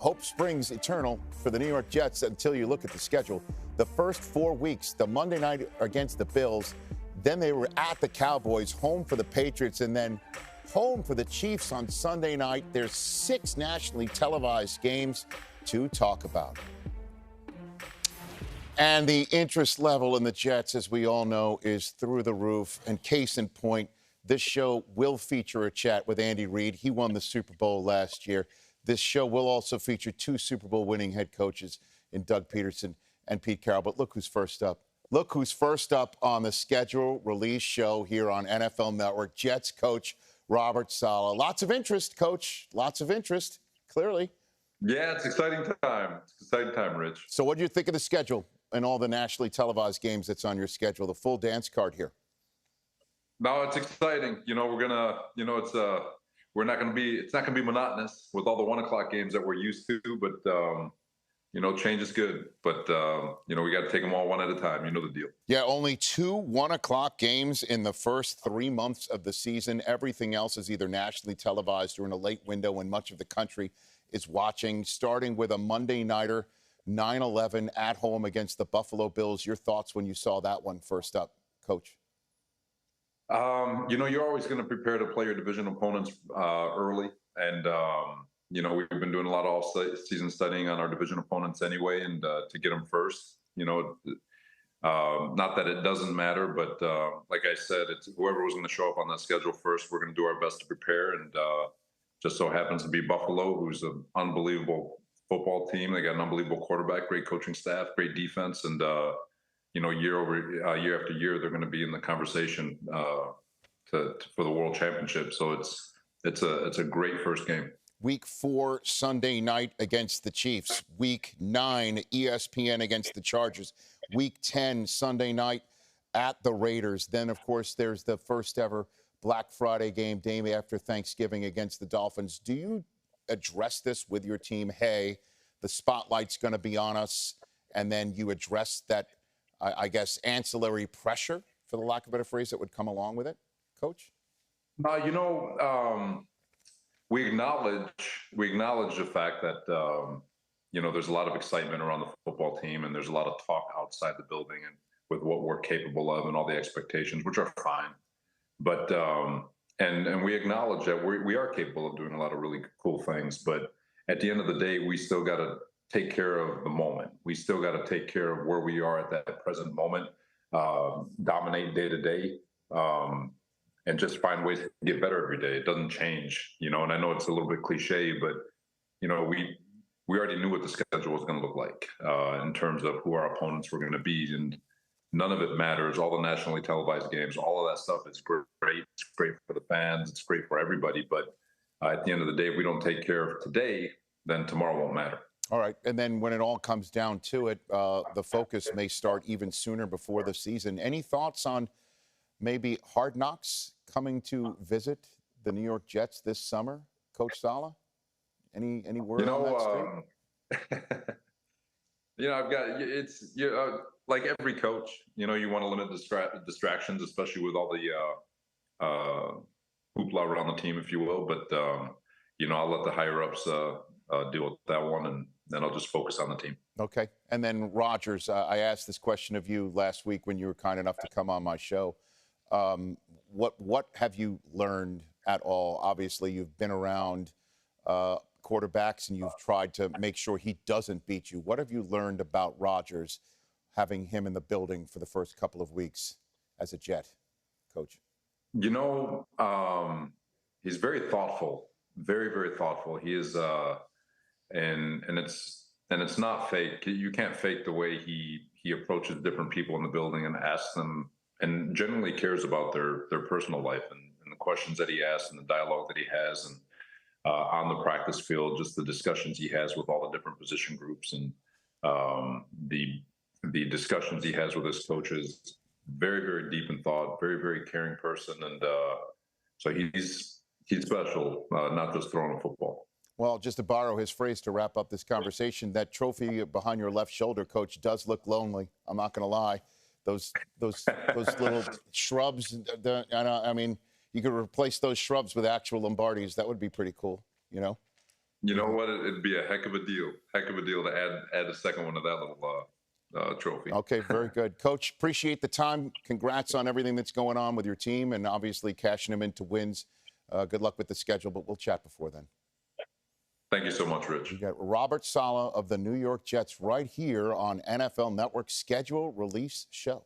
hope springs eternal for the New York Jets until you look at the schedule. The first 4 weeks, the Monday night against the Bills, then they were at the Cowboys, home for the Patriots, and then home for the Chiefs on Sunday night. There's 6 nationally televised games to talk about. And the interest level in the Jets, as we all know, is through the roof. And case in point, this show will feature a chat with Andy Reid. He won the Super Bowl last year. This show will also feature 2 Super Bowl winning head coaches in Doug Peterson and Pete Carroll. But look who's first up. Look who's first up on the schedule release show here on NFL Network. Jets coach Robert Saleh. Lots of interest, Coach. Lots of interest, clearly. Yeah, it's exciting time. It's exciting time, Rich. So what do you think of the schedule and all the nationally televised games that's on your schedule, the full dance card here? No, it's exciting. We're gonna, it's not gonna be monotonous with all the 1 o'clock games that we're used to, but change is good. But we got to take them all one at a time. You know the deal. Yeah, only 2 1 o'clock games in the first 3 months of the season. Everything else is either nationally televised or in a late window when much of the country is watching, starting with a Monday nighter, 9-11 at home against the Buffalo Bills. Your thoughts when you saw that one first up, Coach? You're always going to prepare to play your division opponents early. And, we've been doing a lot of all-season studying on our division opponents anyway, and to get them first. Not that it doesn't matter, but like I said, it's whoever was going to show up on that schedule first, we're going to do our best to prepare. And just so happens to be Buffalo, who's an unbelievable football team. They got an unbelievable quarterback, great coaching staff, great defense, and year after year, they're going to be in the conversation for the World Championship. So it's a great first game. Week 4 Sunday night against the Chiefs. Week 9 ESPN against the Chargers. Week 10 Sunday night at the Raiders. Then, of course, there's the first ever Black Friday game, day after Thanksgiving against the Dolphins. Do you address this with your team? Hey, the spotlight's going to be on us, and then you address that, I guess, ancillary pressure, for the lack of a better phrase, that would come along with it, Coach? We acknowledge the fact that there's a lot of excitement around the football team, and there's a lot of talk outside the building and with what we're capable of and all the expectations, which are fine. But and we acknowledge that we are capable of doing a lot of really cool things. But at the end of the day, we still got to take care of the moment. We still got to take care of where we are at that present moment, dominate day to day, and just find ways to get better every day. It doesn't change, and I know it's a little bit cliche, but we already knew what the schedule was going to look like in terms of who our opponents were going to be, and none of it matters. All the nationally televised games, all of that stuff is great. It's great for the fans. It's great for everybody. But at the end of the day, if we don't take care of today, then tomorrow won't matter. All right. And then when it all comes down to it, the focus may start even sooner before the season. Any thoughts on maybe Hard Knocks coming to visit the New York Jets this summer, Coach Saleh? Any word on that street? I've got like every coach. You want to limit distractions, especially with all the hoopla around the team, if you will. But I'll let the higher ups deal with that one, and then I'll just focus on the team. Okay. And then Rodgers, I asked this question of you last week when you were kind enough to come on my show. What have you learned at all? Obviously, you've been around quarterbacks, and you've tried to make sure he doesn't beat you. What have you learned about Rodgers, having him in the building for the first couple of weeks as a Jet, Coach? He's very thoughtful, very, very thoughtful. He is, and it's not fake. You can't fake the way he approaches different people in the building and asks them, and generally cares about their personal life and the questions that he asks and the dialogue that he has, and on the practice field, just the discussions he has with all the different position groups, and the discussions he has with his coaches. Very, very deep in thought, very, very caring person. And so he's special, not just throwing a football. Well, just to borrow his phrase to wrap up this conversation, that trophy behind your left shoulder, Coach, does look lonely. I'm not going to lie. Those little shrubs, I mean, you could replace those shrubs with actual Lombardis. That would be pretty cool, You know what? It'd be a heck of a deal. Heck of a deal to add a second one to that little trophy. Okay, very good. Coach, appreciate the time. Congrats on everything that's going on with your team and obviously cashing them into wins. Good luck with the schedule, but we'll chat before then. Thank you so much, Rich. We got Robert Saleh of the New York Jets right here on NFL Network Schedule Release Show.